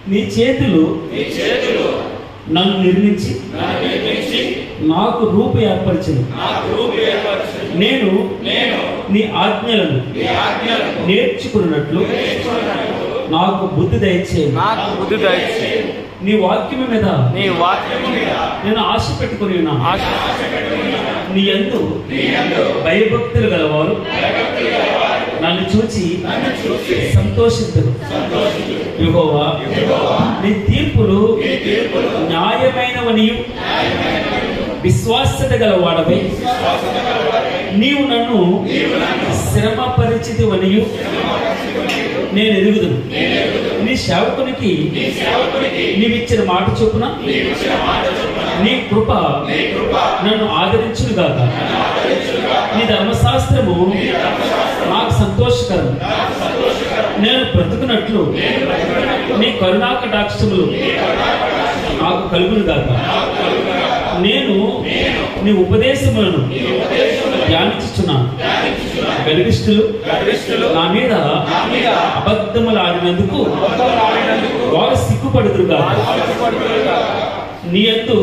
నీ చేతులు నన్ను నిర్మించి నాకు రూపు ఏర్పరిచింది. నేను నీ ఆజ్ఞలను నేర్చుకున్నట్లు నాకు బుద్ధి దయచేయండి. నీ వాక్యము మీద నేను ఆశ పెట్టుకుని ఉన్నాను. నీ యందు భయభక్తులు గలవారు నన్ను చూచి సంతోషించరు. యెహోవా, నీ తీర్పులు న్యాయమైనవనియు విశ్వాస్యత గలవాడవై నీవు నన్ను శ్రమ పరిచితివనియు నేను ఎరుగుదును. నీ సేవకునికి నీవిచ్చిన మాట చొప్పున నీ కృప నన్ను ఆదరించును గాక. నీ ధర్మశాస్త్రము నాకు సంతోషకరం. నేను బ్రతుకున్నట్లు నీ కరుణా కటాక్షములు నాకు కలుగును గాక. నేను నీ ఉపదేశములను ధ్యానించుచున్నాను. గర్విష్ఠులు నా మీద అబద్ధములు ఆడినందుకు వారు సిగ్గుపడుదురు గాక. నీ యందు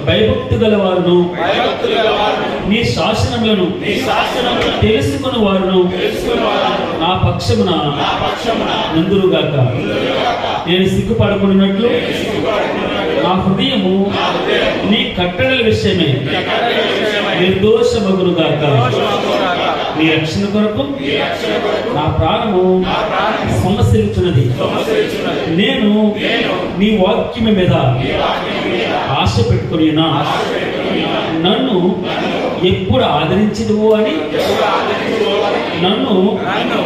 భయభక్తి గలవారును నీ శాసనములను తెలుసుకుని వారును నా పక్షమున నందురుగాక. నేను సిగ్గుపడకున్నట్లు నా హృదయము నీ కట్టడల విషయమే నిర్దోషమగునుగాక. నీ రక్షణ కొరకు నా ప్రాణము సమస్యలుచున్నది. నేను నీ వాక్యము మీద ఆశ పెట్టుకుని నన్ను ఎప్పుడు ఆదరించినవో అని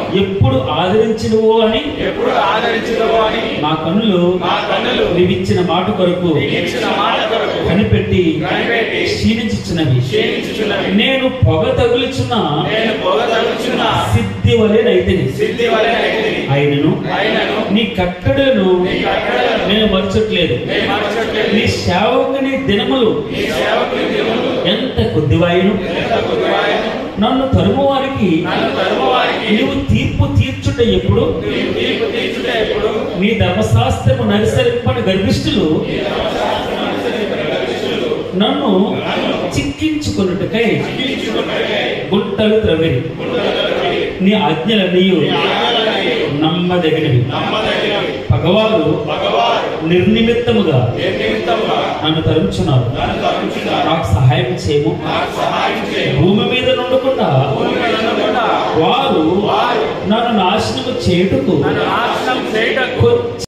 ఎప్పుడు ఆదరించినవో అని నా కన్నులు నీవిచ్చిన మాట కొరకు కనిపెట్టి క్షీణించుచున్నవి. నేను పొగ తగులుచున్న సిద్ధి వలె నైతిని. ఆయనను నీ కట్టడలను నేను మరచట్లేదు. నీ సేవకుని దినములు ఎంత కొద్దివాయును. నన్ను తరుము వారికి నీవు తీర్పు తీర్చుట ఎప్పుడు. నీ ధర్మశాస్త్రము నరిసరింపని గర్విష్ఠులు నన్ను చిక్కించుకున్నట్టుకై గుట్టలు త్రవ్విరి. నీ ఆజ్ఞలన్నీ నమ్మదగినవి. పగవారు నిర్నిమిత్తముగా నన్ను తరుముచున్నారు. నాకు సహాయం చేయము. భూమి మీద నుండకుండా వారు నన్ను నాశనము చేయుటకు